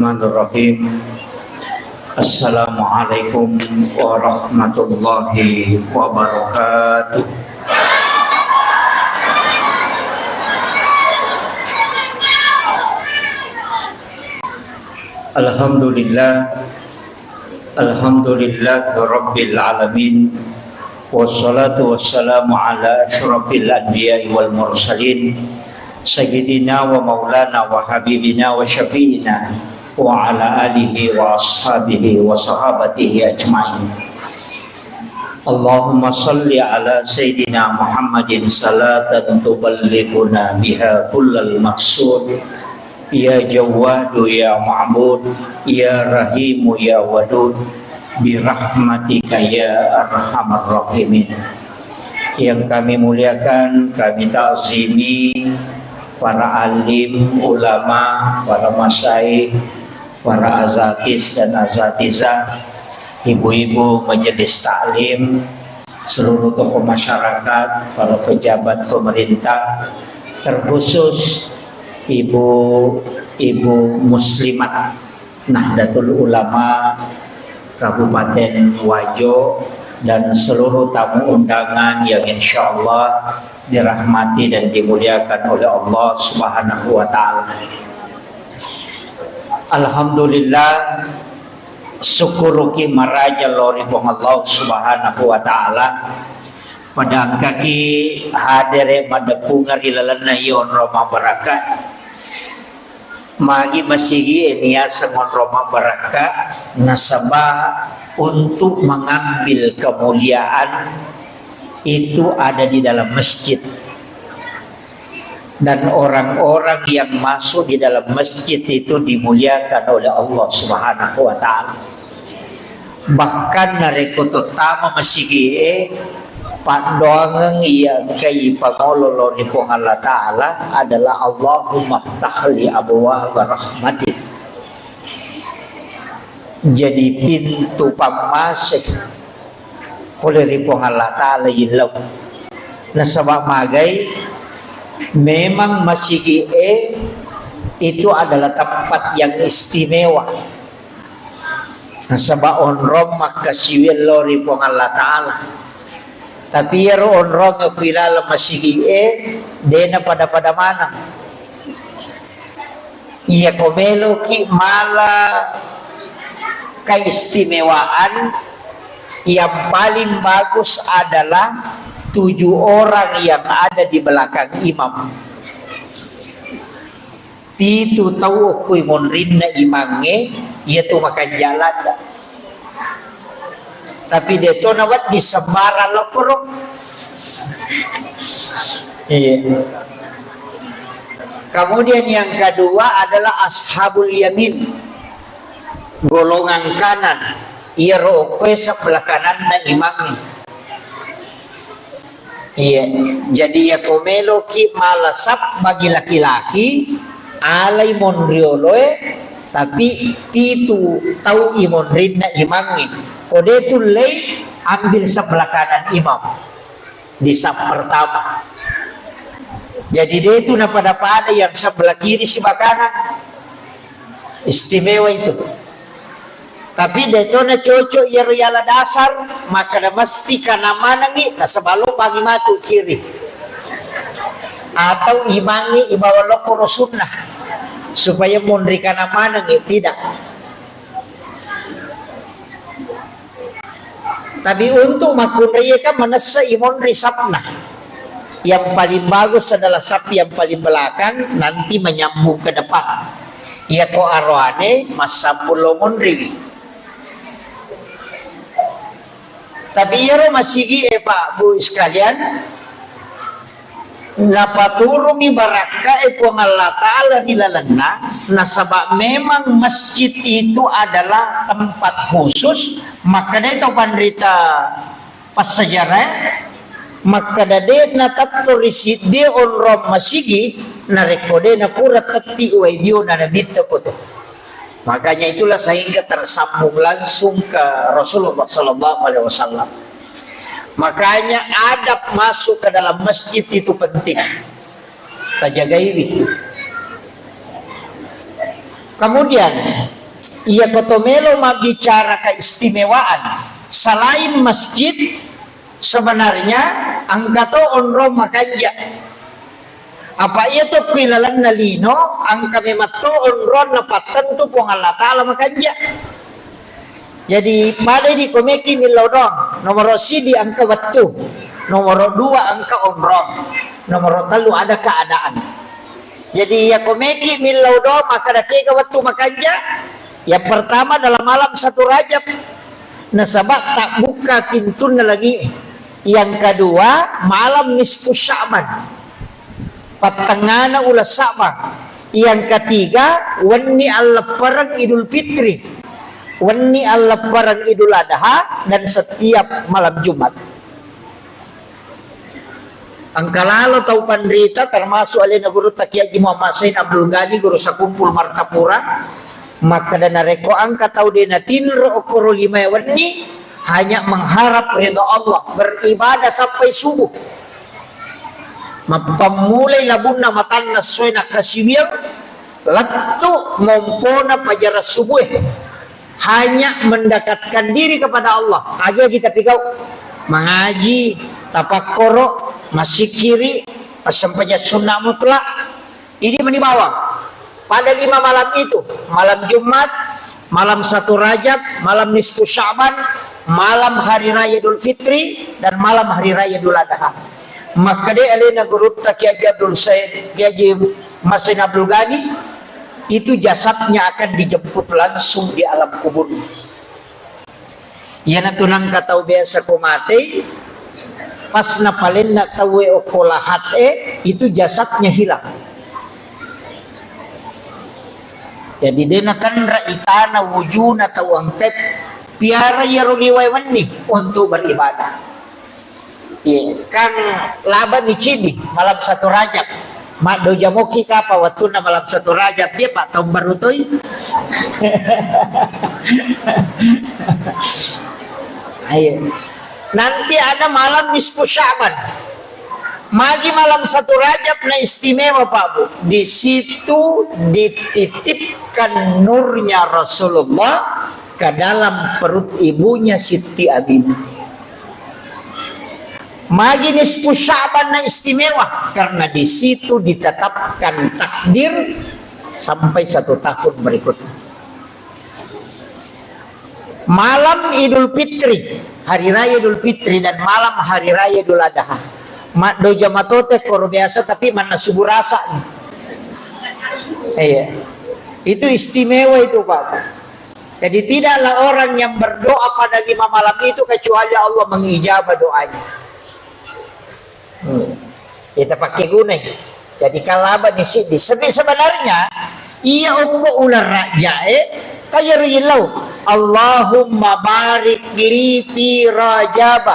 Bismillahirrahmanirrahim. Assalamualaikum warahmatullahi wabarakatuh. Alhamdulillah rabbil alamin. Wassalatu wassalamu ala asyrafil anbiya'i wal mursalin Sayyidina wa maulana wa habibina wa syafi'ina wa ala alihi wa ashabihi wa sahabatihi ajma'in. Allahumma salli ala Sayyidina Muhammadin salatan tuballighuna biha kullal maqsud. Ya Jawadu ya Ma'bud, ya Rahimu ya Wadud, birahmatika ya Arhamar Rahimin. Yang kami muliakan, kami ta'zimi para alim, ulama, para masyaikh, para azatis dan azatizah, ibu-ibu majelis taklim, seluruh tokoh masyarakat, para pejabat pemerintah, terkhusus ibu-ibu muslimat Nahdlatul Ulama Kabupaten Wajo dan seluruh tamu undangan yang insya Allah dirahmati dan dimuliakan oleh Allah Subhanahu wa Ta'ala. Alhamdulillah, syukuruki maraja lori Allah Subhanahu wa Ta'ala pada kaki hadere madapungar ilalana yon Roma barakat magi masigi enia sangon Roma barakat nasabah untuk mengambil kemuliaan itu ada di dalam masjid, dan orang-orang yang masuk di dalam masjid itu dimuliakan oleh Allah Subhanahu wa Ta'ala. Bahkan nareko utama masigi pandoangan yang kay pangololo ni Allah Ta'ala adalah Allahumma tahli abwaab rahmatik. Jadi pintu pamasik oleh ripong Allah Ta'ala ilaw na sabab magay memang masigi itu adalah tempat yang istimewa na sabab onrom makasiwil lo ripong Allah Ta'ala. Tapi ya onrom ngapilala masigi dena pada mana iya komelo ki mala keistimewaan yang paling bagus adalah 7 orang yang ada di belakang imam. Pitu tahu kui monrinna imange, ia tu makan jalan. Tapi dia tu nawat di sembarang lepuruk. Kemudian yang kedua adalah ashabul yamin, golongan kanan. Ia rokwe sebelah kanan na imamnya. Iya, jadi ya komelo ki malasap bagi laki-laki alai monrioloe, tapi itu tahu imonrin na imamnya. Kode itu lay ambil sebelah kanan imam di saf pertama. Jadi dia itu pada yang sebelah kiri sebelah kanan. Istimewa itu. Tapi detona cocok ya riala dasar maka dah mesti kana mana ni nasabalo bagi matu kiri atau imangi ibawa lokoro sunnah supaya mondri kana mana ni tidak. Tapi untuk makunriya kan menesa imondri sapna yang paling bagus adalah sapi yang paling belakang nanti menyambung ke depan. Ia ko arwane masambulo mondri. Tapi ya masigi Pak Bu sekalian napaturungi baraka pong Allah Ta'ala hilalana nasabak memang masjid itu adalah tempat khusus maka itu pandrita pas sejarah maka dade na taturisit de onrom masigi na rekode na pura tati uedio na nabita ko to. Makanya itulah sehingga tersambung langsung ke Rasulullah SAW. Makanya adab masuk ke dalam masjid itu penting. Kita jaga ini. Kemudian ia kotomelo bicara keistimewaan selain masjid, sebenarnya angkato onro makanya apa itu kilalan nalino angka memato onro napatan tu pong Allah Ta'ala makanya. Jadi pada di komeki milodong nomor si di angka waktu, nomor 2 angka onro, nomor 3 ada keadaan. Jadi ya komeki milodong maka ada 3 waktu makanya. Yang pertama dalam malam 1 Rajab, nasabak tak buka pintun lagi. Yang kedua malam nisfu Sya'ban, patengana ulas Sya'ban. Yang ketiga wani al-lebaran Idul Fitri, wani al-lebaran Idul Adha, dan setiap malam Jumat. Angkalalo tau pandrita termasuk alina guru Takiyaji Muhammad Said Abdul Ghani guru sakumpul Martapura, maka dana reko angka tau dena tinro okoro 5 wani hanya mengharap ridha Allah, beribadah sampai subuh. Mapamulay labun na matan na soy na kasiwir latu ngompona pajara subuh, hanya mendekatkan diri kepada Allah. Aja kita pikau mengaji, tapakoro, masikiri, pasampaja sunnah mutlak. Ini menibawa pada 5 malam itu, malam Jumat, malam 1 Rajab, malam nisfu Sya'ban, malam hari raya Idul Fitri, dan malam hari raya Idul Adha. Maka dia alina guru Takiyaji Abdul Said Kiyaji Masin Abdul Ghani itu jasadnya akan dijemput langsung di alam kubur. Ya natunang katau biasa ko mati, pas napalin na tawe okolahat itu jasadnya hilang. Jadi dia kan raitana wujuna tawang tep piara yaruliway wani untuk beribadah. Iya, kan laban di Cidi malam 1 Rajab. Mak do jamoki kapa waktu na malam 1 Rajab dia pak tahun baru toy. Ayo. Nanti ada malam nisfu Sya'ban. Magi malam 1 Rajab na istimewa Pak Bu. Di situ dititipkan nurnya Rasulullah ke dalam perut ibunya Siti Aminah. Magi nisfu Sya'ban na istimewa karena di situ ditetapkan takdir sampai 1 tahun berikutnya. Malam Idul Fitri, hari raya Idul Fitri, dan malam hari raya Idul Adha. Mak doja matote kor biasa tapi mana subuh rasa. Iya. Itu istimewa itu Pak. Jadi tidaklah orang yang berdoa pada 5 malam itu kecuali Allah mengijabah doanya. Kita pakai gunai. Jadi kalaba di sini sebenarnya ia uko ular raja kaya rilau Allahumma barik li fi Rajab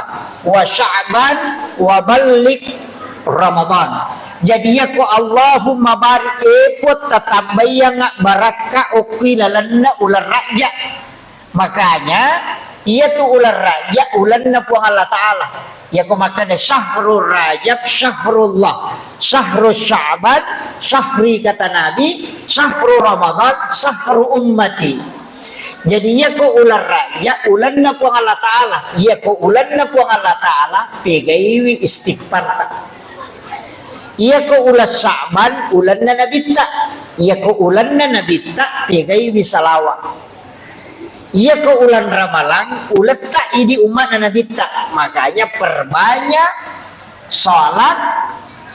wa Sya'ban wa balik Ramadan. Jadi ya ko Allahumma barik epot tatambayang baraka ukilalanna ular raja. Makanya ia tu ular raja ulanna puang Allah Ta'ala. Ya ko makanya syahrul Rajab syahrullah, syahrul Sya'ban syahri kata Nabi, syahrul Ramadan syahrul ummati. Jadi ya ko ular raja ulan na puang Allah Ta'ala, ya ko ulan na puang Allah Ta'ala pegaiwi istighfar tak. Ya ko ulas Sya'ban ulan na nabita, ya ko ulan na nabita pegaiwi salawat. Iya ke ulan Ramalan ulat tak ini umat Nabi tak, makanya perbanyak sholat,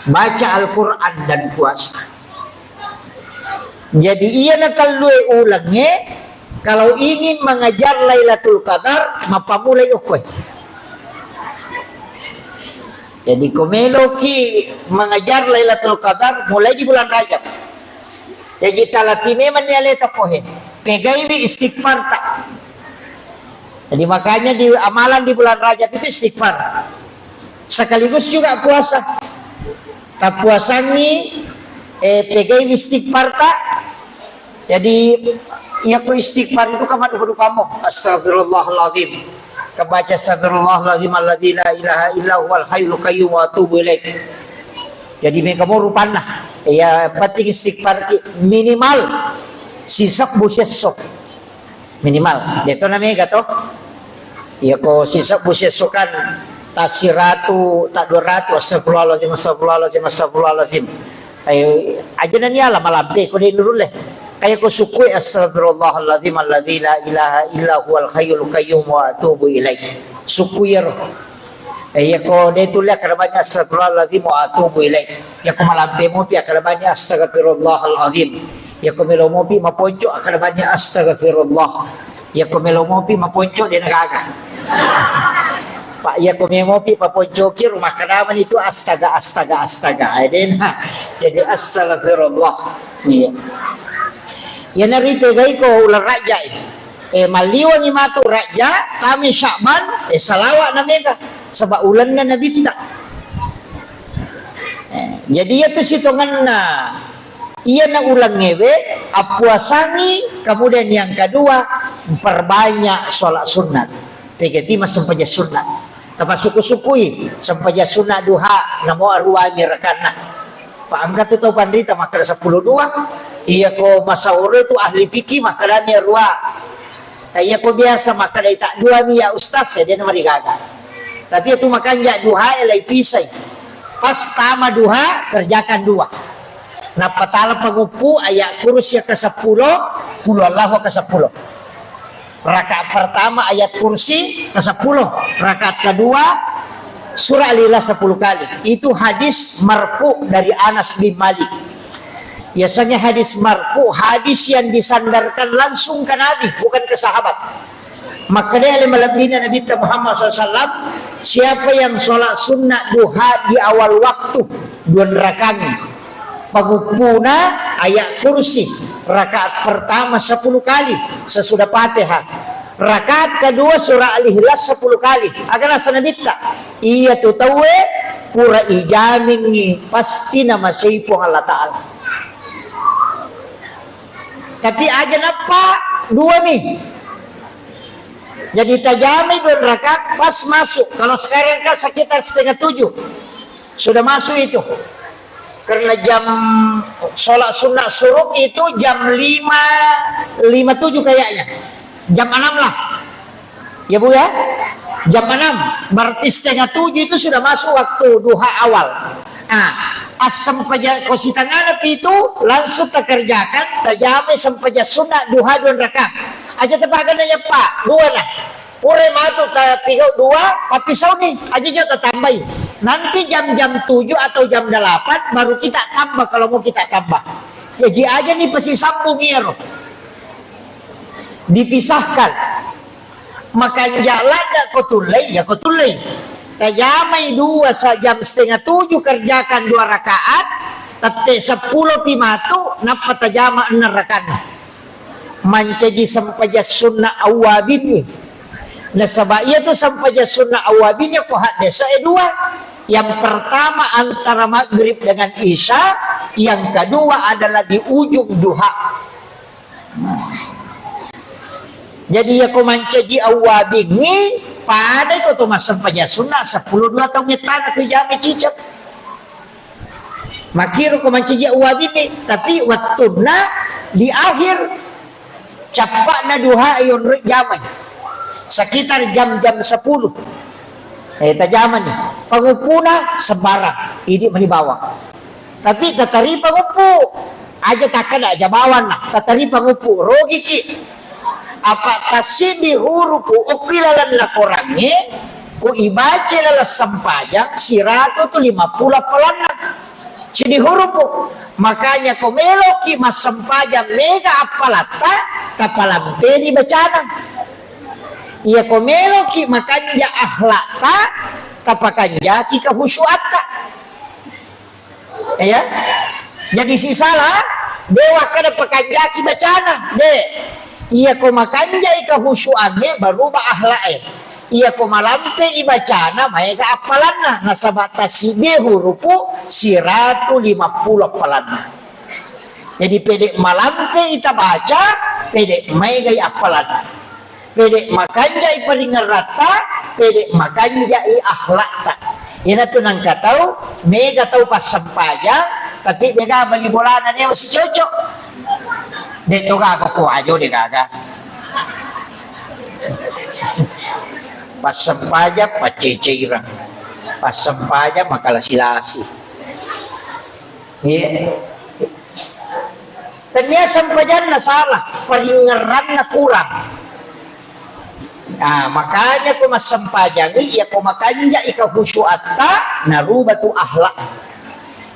baca Al-Quran dan puasa. Jadi iya nakal ulangnya kalau ingin mengajar Lailatul Qadar mapamulay ukoy. Jadi komeloki mengajar Lailatul Qadar mulai di bulan Rajab. Jadi talatime manialeta pohe. Pegai di istighfar tak. Jadi makanya di amalan di bulan Rajab itu istighfar. Sekaligus juga puasa. Tak puasa ni pegai istighfar tak. Jadi ya ku istighfar itu kamu dupa-dupamu. Astagfirullahaladzim. Kebaca astagfirullahaladzim alladzi la ilaha illa huwal hayyul qayyum wa atubu ilaik. Jadi kamu rupana. Ya penting istighfar minimal sisak busesok minimal dito na mega to iya ko sisak busesok kan ta 100 ta 200 astagfirullahalazim ay aja na niya malampi ko ni lurule kaya ko sukui astagfirullahalazim alladzi la ilaha illa huwal hayyul qayyum wa atubu ilaih sukuyero ya ko detulia karabanya astagfirullahaladzim wa atubu ilaih ya ko malampi mo pi karabanya astagfirullahaladzim ya ko melo mo pi maponco karabanya astagfirullah ya ko melo mo pi maponco di nagaga pak ya ko mo pi maponco ki rumah karaman itu astaga jadi astagfirullah iya ya narite gai ko ular raja maliwan ni matu raja kami Syakban salawat na mega sebab ulan na nabita jadi itu situngan na iya na ulang ngewe apuasangi kemudian yang kedua perbanyak sholat sunat tiga sampaja sunat tapi suku-sukui sampaja sunat duha namo arwami rekana pak angkat itu pandita maka 10 dua iya ko masauri itu ahli fikih maka dani arwa iya ko biasa maka dai tak dua ya ustaz ya dia nama digaga tapi itu makanya duha elai pisai pas tama duha kerjakan dua nah patala pengupu ayat kurus ya ke-10 kul Allahu ke-10 rakaat pertama ayat kursi ke-10 rakaat kedua surah Al-Ikhlas 10 kali itu hadis marfu dari Anas bin Malik biasanya hadis marfu hadis yang disandarkan langsung ke Nabi bukan ke sahabat maka dia lebihnya Nabi Muhammad SAW siapa yang sholat sunnah duha di awal waktu 2 rakaat pagupuna ayat kursi rakaat pertama 10 kali sesudah Fatihah rakaat kedua surah Al-Ikhlas 10 kali agar sanabita iya tu tawe pura ijamin ni pasti nama seipong Allah Ta'ala tapi aja napa dua nih jadi tajami 2 rakaat pas masuk kalau sekarang kan sekitar 6:30 sudah masuk itu karena jam sholat sunnah suruk itu jam 5:57 kayaknya jam 6 lah ya Bu ya jam 6 berarti 6:30 itu sudah masuk waktu duha awal asam paja kositan anak itu langsung terkerjakan tajame sampaja sunnah duha 2 rakaat aja tepakan aja Pak 2 lah ure matu tapi 2 papisau nih aja kita tambahin nanti jam-jam 7 atau jam 8 baru kita tambah kalau mau kita tambah jadi aja nih pasti sambung ya dipisahkan makanya jalan gak kotulai ya kotulai tajamai 2 jam 6:30 kerjakan 2 rakaat tete 10 pimatu napa tajama 6 rakaat mancaji sampaja sunnah awabin nih nah sabak iya tuh sampaja sunnah awabinnya kok desa 2 yang pertama antara maghrib dengan isya yang kedua adalah di ujung duha jadi ya ko mancaji awabin nih pada ko tuh sampaja sunnah 10-2 tahun ngetan ke jami cicap makiru ko mancaji awabin nih tapi waktuna di akhir capakna duha ayun jamai sekitar jam-jam 10 tajaman nih pangupuna sembarang ini menibawa tapi tatari pangupu aja takkan aja bawan lah tatari pangupu rogi ki apa tasidi hurupu ukilalan lakorannya ku ibace lala sampajang siratu tu 50 pelana sidi hurupu makanya komeloki mas sampajang mega apalata tapalampeni bacana iya komeloki makanya ahlata tapakanja ki kahusyuata ya jadi si salah dewa kada pakanjaki bacana de iya ko makanja kahusyuannya baru ba ahlae iya ko malampe ibacana maega apalanna nasabata side hurupu 150 apalanna jadi pede malampe ita baca pede maega apalanna pede makanja iparingar rata pede makanja ahlakta ina tu nang katau mega tau pas sampaja tapi dia bali bolanan masih cocok Dito ka ako kuwayo di kaga. Pasampaya paceceirang. Pasampaya makalasilasi. Yeah. Tanya sampayan na salah, paringaran na kurang. Makanya kung masampayan, iya kung makanya ikaw husyuata, narubatu ahlak.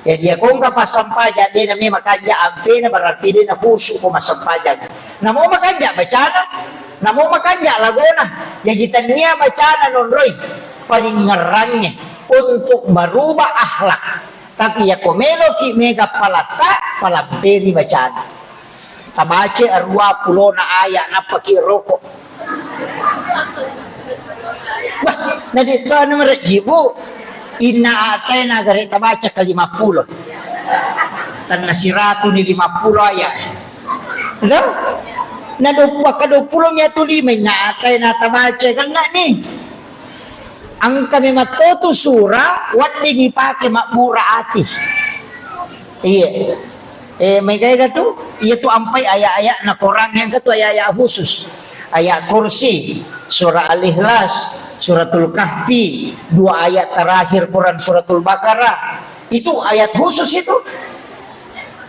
Jadi kung kapasampayan, di nami makanya ampe na berarti di na husyu kung masampayan. Namo makanya, bacana. Namo makanya, lagona. Jadi tanya bacana non roy, paringarannya untuk merubah ahlak. Tapi ya komelo ki mega palata palamperi bacaan. Tabace arwa pulo na aya na pakiroko. Bah, na dito ano marajibo. Ina atay na gari tabace ka 50. Tan nasirato ni 50 aya. Ano? Na dupwa ka 20 nya to limay na atay na tabace kan na ni. Ang kami matuto sura, wat di pake makmura ati. Iya. May kaya gato, iya to ampay aya-aya na korang yang gato aya-aya khusus. Aya kursi, surah Al-Ikhlas, suratul Kahfi, 2 ayat terakhir Quran suratul Baqarah. Itu ayat khusus itu.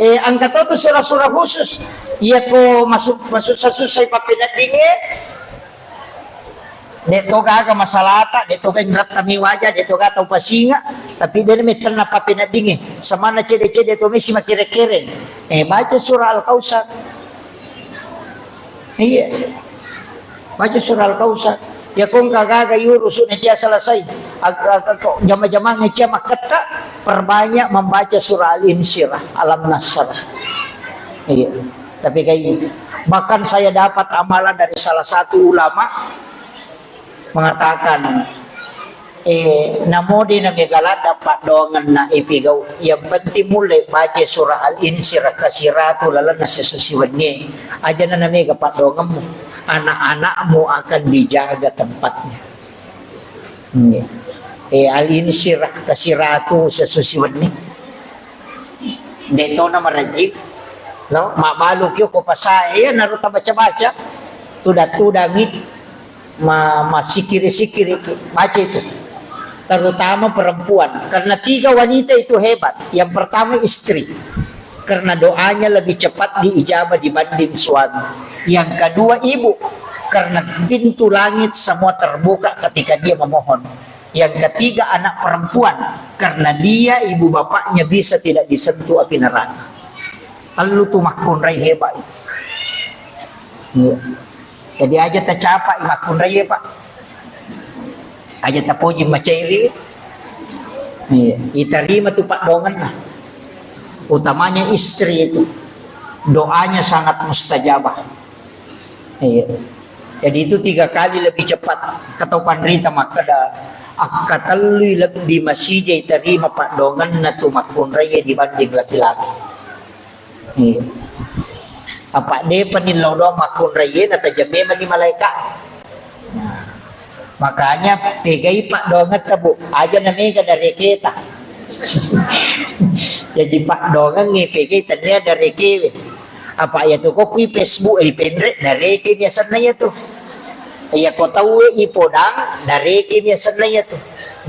Ang gato to surah-surah khusus. Iya ko masuk sa susay papinat dingin. Dito ka masalata, dito ka ingrat kami wajah, dito ka tau pasinga, tapi dia may tanah pa pinadingi. Sama na cede-cede to may si makire-kiring. Baca surah Al-Kausar. Iya. Baca surah Al-Kausar. Ya kung kagaga yurusu na siya selesai. Jama-jama siya makata, perbanyak membaca surah Al-Insyirah, Alam Nasrah. Iya. Tapi kayak bahkan saya dapat amalan dari salah satu ulama mengatakan namo di na megala dapat dongan na ipigaw yang penting mulai baca surah Al-Insyirah kasiratu lala na sesusiwan ni aja na nami kapat dongan mo anak-anakmu akan dijaga tempatnya. Al-Insyirah kasiratu sesusiwan ni dito na marajik no mabalok yo ko pasaya naruta baca-baca tuda-tudangit masikiri-sikiri baca itu terutama perempuan karena 3 wanita itu hebat. Yang pertama istri karena doanya lebih cepat diijabah dibanding suami. Yang kedua ibu karena pintu langit semua terbuka ketika dia memohon. Yang ketiga anak perempuan karena dia ibu bapaknya bisa tidak disentuh api neraka. Lalu tuh makunrai hebat itu. Jadi aja tercapai makun raya pak, aja terpuji macairi, diterima tuh pak dongan lah. Utamanya istri itu, doanya sangat mustajabah. Jadi itu 3 kali lebih cepat. Kata pandrita maka dah akatalui lebih masih terima pak dongan na tuh makun raya dibanding laki-laki. Apa dia penilau doang makun raya na tajame mani malaikat. Makanya pegai pak dongat kabu aja namanya dari kita. Jadi pak dongan ngi pegai tanya dari kita. Apa ya tuh kok kui Facebook penrek dari kita biasanya tuh. Ya kau tahu ipodang dari kita biasanya tuh.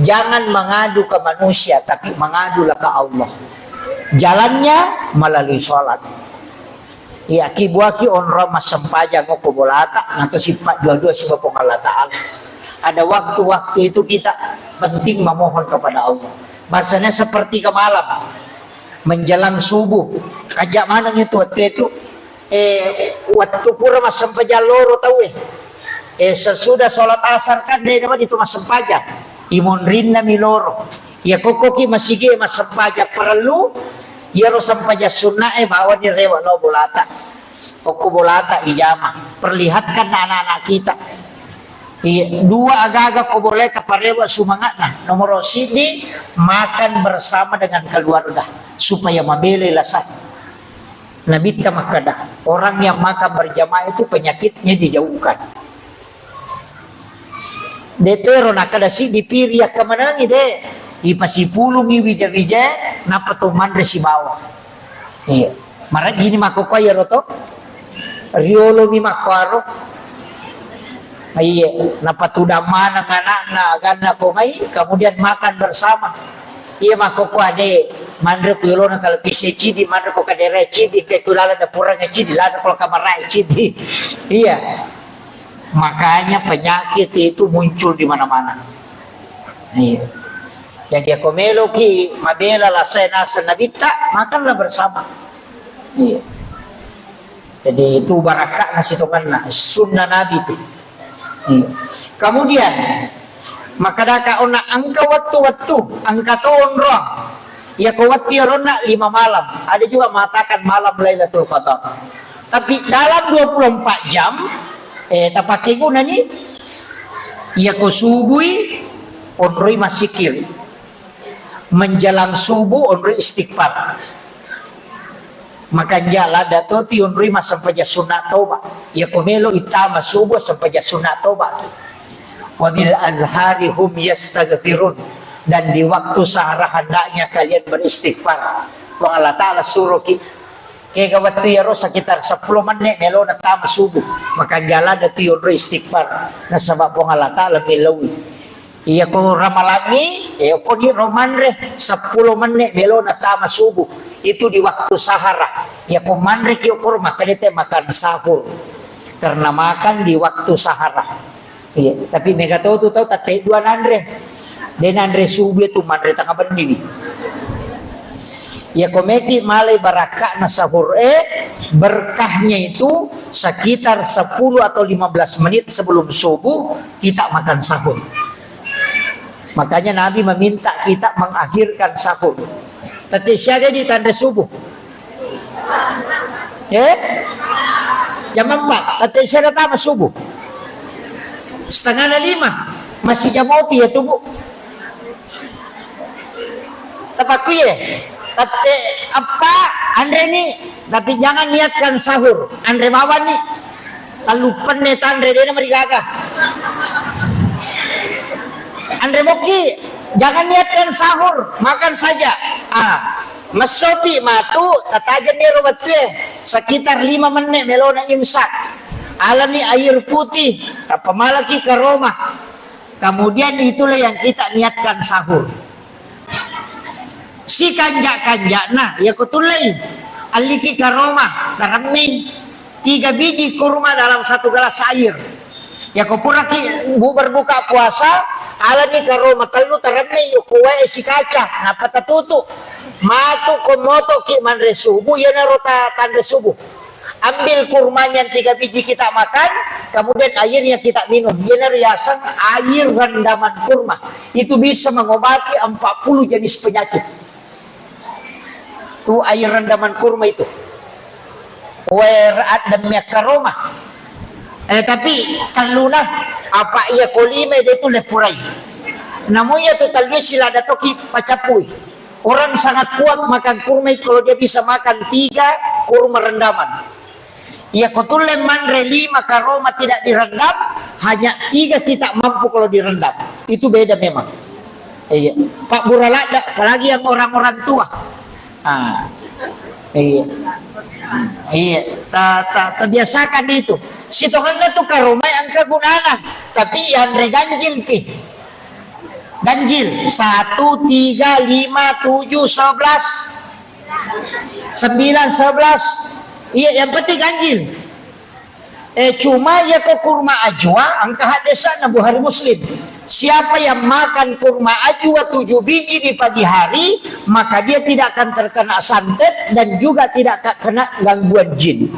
Jangan mengadu ke manusia tapi mengadulah ke Allah. Jalannya melalui sholat. Ya kibuaki onro masampaja ngo kubolata nanti sifat dua-dua si Bapa Allah Ta'ala. Ada waktu-waktu itu kita penting memohon kepada Allah. Masanya seperti ke malam menjelang subuh. Kajak mana itu waktu itu waktu pura masampaja loro tahu sesudah sholat asar kan dia dapat itu masampaja imun rinna miloro. Ya kokoki masige masampaja perlu Yaro sampaja sunnah bawa di rewa no bolata. Oku bolata ijama. Perlihatkan anak-anak kita. 2 agak-agak ko boleta parewa sumangat na. Nomor sini makan bersama dengan keluarga supaya mabele lasat. Nabita makada. Orang yang makan berjamaah itu penyakitnya dijauhkan. Detero nakada si dipiri ka manangi de. Ipasipulungi wija-wija napatuman resi bawah. Iya. Mara gini makokoy roto. riolo mi makwaro. Iya, napatudaman ang anak na gana ko may, kemudian makan bersama. Iya mako ko ade, mandre ko yolo na televisi cidi, mandre ko kadere cidi, kay kulala na purang cidi, lada ko kamaray cidi. Iya. Makanya penyakit itu muncul di mana-mana. Iya. Yang dia komelo ki mabela la nasa nabita, makanlah bersama. Iya. Jadi itu barakah nasi tokan sunnah Nabi itu. Iya. Kemudian maka daka ona angka waktu angka tahun roh. Ya kawati rona 5 malam. Ada juga mengatakan malam Lailatul Qadar. Tapi dalam 24 jam tapake guna ni ya ko subui onroi masikir. Menjelang subuh onroi istighfar. Maka jala dato ti onroi sampai sunat taubat. Ya komelo itama subuh sampai sunat taubat. Wabil azhari hum yastaghfirun, dan di waktu sahara hendaknya kalian beristighfar. Allah Ta'ala suruh kaya waktu ya sekitar 10 menit melo na tama subuh. Maka jala dato yun istighfar. Nasabab po Allah Ta'ala milawi. Iya ko ramalangi, ko di romanre 10 menit melo na tama subuh. Itu di waktu sahara. Ya ko manre kiyo kurma kadite makan sahur. Karena makan di waktu sahara. Iya, tapi mereka tahu tatai 2 nandre. Dan nandre subuh itu manre tangga benih. Ya kometi malai barakah na sahur berkahnya itu sekitar 10 atau 15 menit sebelum subuh kita makan sahur. Makanya Nabi meminta kita mengakhirkan sahur. Tapi siaga di tanda subuh. Jam 4. Tapi siaga tama subuh. 4:30. Masih jam kopi ya tubuh. Tapaku ya. Tapi apa Andre nih? Tapi jangan niatkan sahur. Andre bawa nih. Talupan nih Andre dia mereka. Andre Moki, jangan niatkan sahur, makan saja. Masopi matu, tatajan ni robat sekitar 5 menit melona imsak. Alami air putih, pamalaki ke Roma. Kemudian itulah yang kita niatkan sahur. Si kanjak nah, ya kutulay. Aliki ke Roma, karaming 3 biji kurma dalam 1 gelas air. Ya kupuraki berbuka puasa. Ala ni karo matalu tarami kuwe si kaca napa tatutu matu komoto ki manre subuh ya narota tanda subuh. Ambil kurmanya 3 biji kita makan, kemudian airnya kita minum. Ya riasan air rendaman kurma itu bisa mengobati 40 jenis penyakit. Tuh air rendaman kurma itu. Adamnya karoma. Tapi taluna apa ia kolime itu lepurai. Namanya tu talnya sila datoki pacapui. Orang sangat kuat makan kurma itu kalau dia bisa makan 3 kurma rendaman. Ia kotule manre 5 karoma tidak direndam, hanya 3 kita mampu kalau direndam. Itu beda memang. Iya. Pak Buralada, apalagi yang orang-orang tua. Iya. Iya, terbiasakan itu. Si Tuhan itu karomay ang kagunana, tapi yang ganjil pi. Ganjil 1, 3, 5, 7, 11, 9, 11. Iya, yang penting ganjil. Cuma ya ke kurma ajwa angka hadisa na Bukhari Muslim. Siapa yang makan kurma ajwa 7 biji di pagi hari, maka dia tidak akan terkena santet dan juga tidak kena gangguan jin.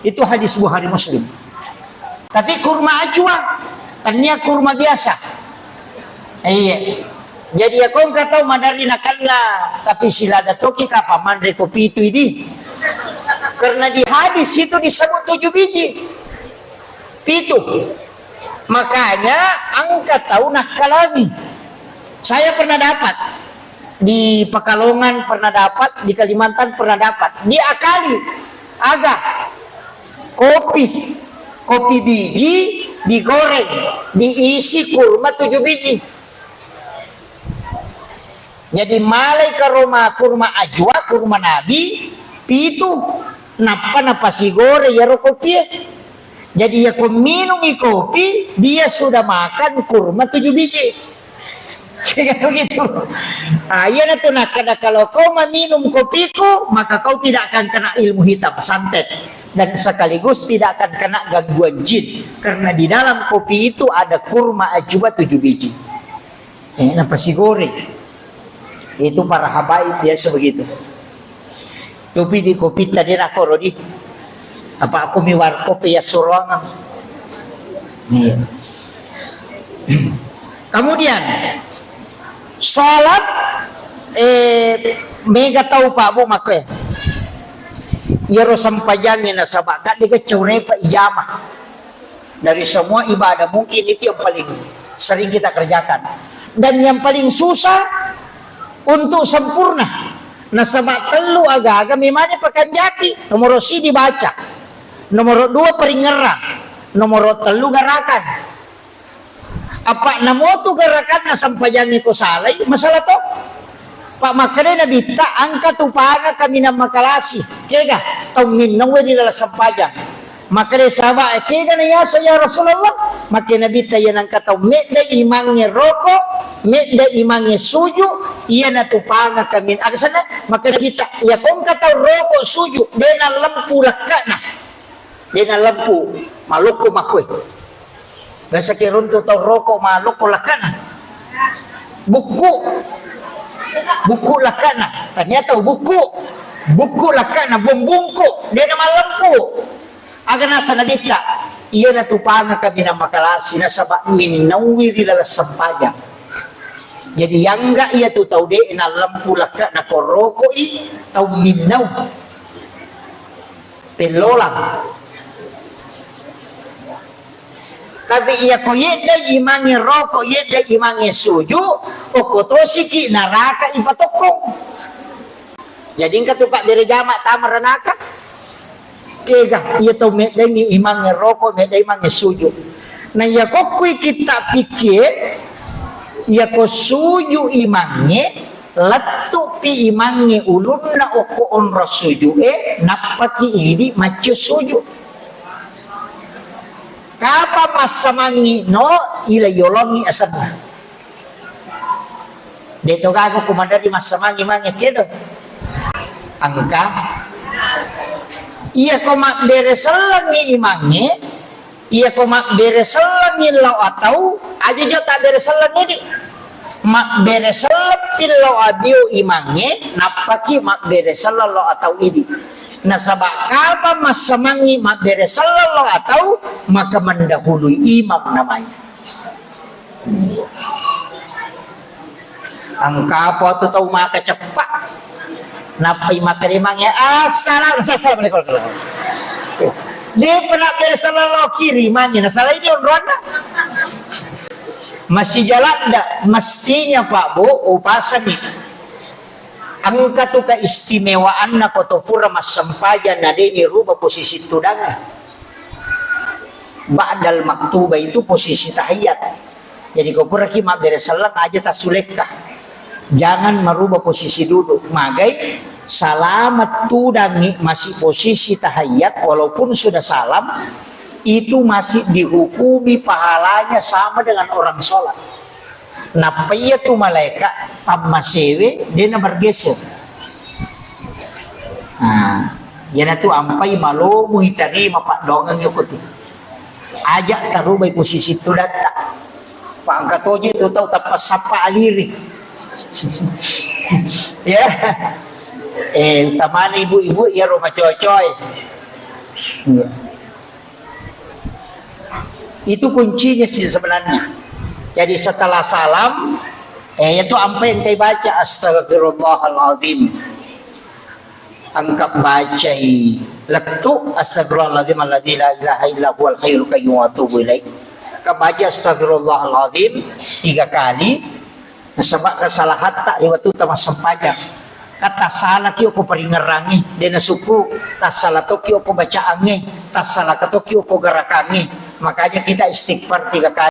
Itu hadis Bukhari Muslim. Tapi kurma ajwa, ternyata kurma biasa. Iya. Jadi aku nggak tahu madari nakanlah, tapi sila datoki kapa mandre kopi itu ini. Karena di hadis itu disebut 7 biji. Itu. Makanya angkat tahu lagi. Saya pernah dapat di Pekalongan, pernah dapat di Kalimantan, pernah dapat diakali agak kopi biji digoreng diisi kurma 7 biji. Jadi malai kurma ajwa kurma Nabi itu napa sigore ya kopi. Jadi ya kau minum kopi, dia sudah makan kurma 7 biji. Kayak begitu. Ya itu karena kalau kau meminum kopiku, maka kau tidak akan kena ilmu hitam, santet, dan sekaligus tidak akan kena gangguan jin, karena di dalam kopi itu ada kurma ajuba 7 biji. Napa sigore? Itu para habaib biasa begitu. Tapi di kopi tadi nak rodi. Apa aku miwar kopi ya suruangan. Nih. Kemudian salat mega tahu Pak Bu make. Ya sampajangin na sabaka diga core pa ijamah. Dari semua ibadah mungkin itu yang paling sering kita kerjakan. Dan yang paling susah untuk sempurna. Nah sama telu agak-agak memangnya pakai jaki. Nomor si dibaca. Nomor 2 peringerang. Nomor 3 garakan. Apa namotu garakan na sampajangi ko salay? Masalah to. Pak makanya nabi ta angkat upaga kami na makalasi. Kega tau minnaw di dalam sampajang. Makanya sahabat kega na yasa ya Rasulullah. Makanya nabi ta yan ang kataw medda imangnya rokok, medda imangnya suju, iya na tupanga kami. Akasana makanya nabi ta ya kung kataw rokok suju, dena lampu lakana. Dena lampu maluko makoy. Basta kirunto taw rokok maluko lakana. Buku lakana. Ternyata buku lakana bumbungko. Dena malampu. Aga nasa nadita. Iya na tupanga kami na makalasi na sabak minnawi rilala sampajang. Jadi yang enggak iya tu tahu de na lampu lakana koroko i tahu minnaw. Pelolang. Tapi iya ko yeda imangi rokok, yeda imangi suju, o kotosi ki naraka ipatokong. Jadi engka tu Pak bere jamak tamar ranaka. Kega iya to meda ni imangi rokok, meda imangi suju. Nah ya ko kui kita pikir ya ko suju imangi latu pi imangi ulunna o ko on rasuju napaki ini macu suju. Kapa masamangi no ila yolongi asana. Dito gago kumandari masamangi mangi kedo. Angka iya ko mak bereselangi imangi, iya ko mak bereselangi law atau aja jo tak bereselangi di. Mak bereselang fil law abiu imangi, napaki mak bereselang law atau ini. Nah sabak kapa masamangi mak bereselang law atau maka mendahului imam namanya. Angka apa tu tahu maka cepat. Napai maka imamnya assalamualaikum. Dia pernah bereselang law kiri imamnya. Nah salah ini ronda. Masih jalan enggak? Mestinya Pak Bu upasan nih. Angka tu keistimewaan na kotopura mas sampajan na deni rubah posisi tudangnya. Ba'dal maktubah itu posisi tahiyat. Jadi kau pura ki mak beresalam aja tak sulekah. Jangan merubah posisi duduk. Magai salamat tudangi masih posisi tahiyat walaupun sudah salam itu masih dihukumi pahalanya sama dengan orang sholat. Napaya tu malaikat pamasewe dia na bergeser. Yan tu ampai malomu hitarima Pak dongang yukuti. Ajak tarubay posisi tu data. Pak angkatonya itu tahu tapas sapa aliri. Ya. Utamanya ibu-ibu ya rumah coy-coy. Itu kuncinya sih sebenarnya. Jadi setelah salam, itu apa yang kita baca astagfirullahaladzim. Angkat baca letuk astagfirullahaladzim alladzi la ilaha illa huwal hayyul qayyum wa atubu ilaih. Kabaca astagfirullahaladzim 3 kali. Sebab kesalahan tak riwatu tamas sempajang. Kata salah kyo ko peringerangi dena suku tas salah to kyo ko bacaangi tas salah to kyo ko garakangi. Makanya kita istighfar 3 kali.